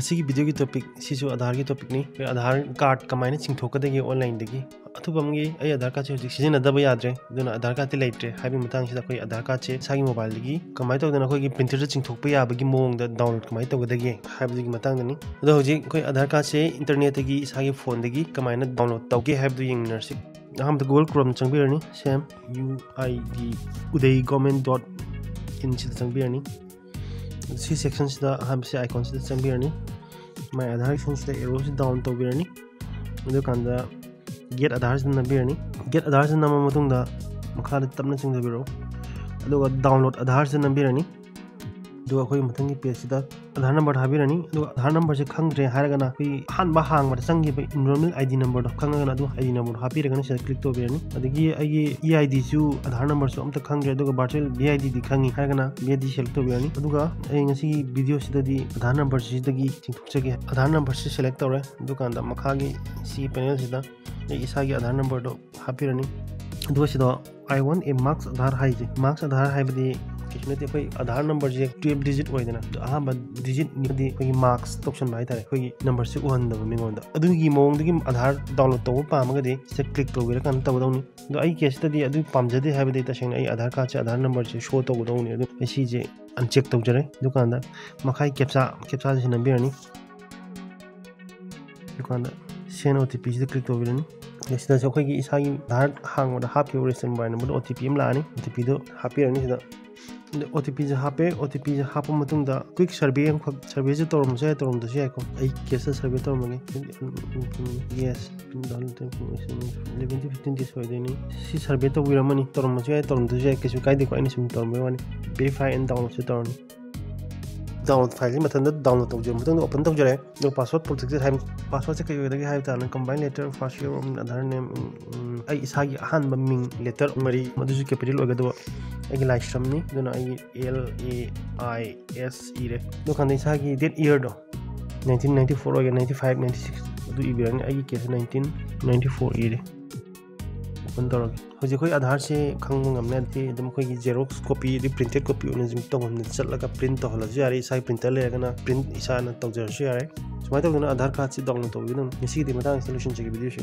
ꯉꯁꯤꯒꯤ ꯚꯤꯗꯤꯑꯣꯒꯤ ꯇꯣꯄꯤꯛ ꯁꯤꯁꯨ आधार टॉपिक ने आधार कार्ड कमायन चिंथोकदगी ऑनलाइन दगी अथुबमगी आई आधार कार्ड से हुजिक सिजनदबा याद्रे दुना आधार कार्ड लेट्रे हाइबि मतंग सिदा कोई आधार कार्ड से सागी मोबाइल दगी कमाय तौदना कोई प्रिंटर चिंथोकपा याबगी मोंग दा डाउनलोड कमाय तौगदगी हाइबि मतंग दनी अदो हुजिक कोई आधार कार्ड से इंटरनेट दगी सागी फोन दगी कमायन डाउनलोड तौगे हाइबि यिंगनरसि हम द गूगल क्रोम चंगबिरनी सेम UID uday.government.in सिदा चंगबिरनी सी सेक्शन सिदा हम से आइकॉन सिदा चंगबिरनी My आधार सेक्शन से एरो से डाउन तौबिरनी अदो कांदा गेट आधार से नबिरनी गेट आधार से नम मतुंगदा मखादा तपना चिंगदबिरो अदो डाउनलोड आधार से नबिरनी दो अखोई मतंगी पेज सिदा आधार नंबर हाबिरनी दो आधार नंबर से खंगरे हारगना कोई हानबा हांग बद संगी बे इनरोलमेंट ID नंबर दो खंगना दो ID नंबर हाबिरगना से क्लिक तौबिरनी अदगी आगी EID सु आधार नंबर सु अमता खंगरे दो वर्चुअल VID दि खंगी हारगना VID सेलेक्ट तौबिरनी अदुगा आई ngasi वीडियो सिददी आधार नंबर सिदगी चिंथुचगे आधार नंबर से सेलेक्ट तौरे दुकानदा मखागी सी पैनल सिदा इसागी आधार नंबर दो हाबिरनी दो सिदा I want a marks Aadhaar हाइजे marks आधार हाइबदी किसमें कोई आधार नंबर से 12 डिजिट होइदना अहम डिजिट निदी कोई मार्क्स तोक्शन बाय तारे कोई नंबर से उहनदब मिंगोंदा अदुगी मोंगदगी आधार डाउनलोड तौ पामगदि से क्लिक तौबिर कान तौदौनी दो आई केसतदी अदु पामजदे हाबदि तसेंग आई आधार कार्ड से आधार नंबर से शो तौदौनी अदु एसी जे अनचेक तौजरे दुकानदा मखाई कैप्चा से नंबिरनी दुकानदा सेन OTP से क्लिक तौबिरनी सिदा से कोई इसागी आधार हांगोदा हापि रेजिस्टर मोबाइल नंबर OTP एम लानी OTP दो हापिरनी सिदा OTP से हापे OTP से हापा मतुंगदा क्विक सर्वे सर्वे से तौरम से तौरम दसे आइको आई केस सर्वे तौरमगे यस 11 to 15 days होइदेनी सी सर्वे तौबिरमनी तौरम से तौरम दसे केसु काइदे को आइनि सुम तौरम वानी वेरीफाई एंड डाउनलोड से तौरनी डाउनलोड फाइल मतंदा डाउनलोड तौजर मतंदा ओपन तौजरे दो पासवर्ड प्रोटेक्टेड हाइ पासवर्ड से कयोदगी हाइ तान combine letter first your Aadhaar name आई इसागी अहान मिंग लेटर मरी मदुसु कैपिटल ओगदो आई लाइव स्ट्रीम नि दोना आई LAIS रे दो खान इसागी डेट ईयर दो 1994 ओगे 95 96 दु इबिरन आई केस 1994 रे ओपन तौरगे होजे कोई आधार से खंग ngam थे दम कोई जेरोक्स कॉपी दी प्रिंटेड कॉपी ओने जिम तोहन चलगा प्रिंट तोहल यारे इसाई प्रिंटर लेगना प्रिंट इसा न तौजर यारे सुमाय तौदना आधार कार्ड से डाउनलोड तौबिनो निसी दी मतंग सॉल्यूशन चेक वीडियो से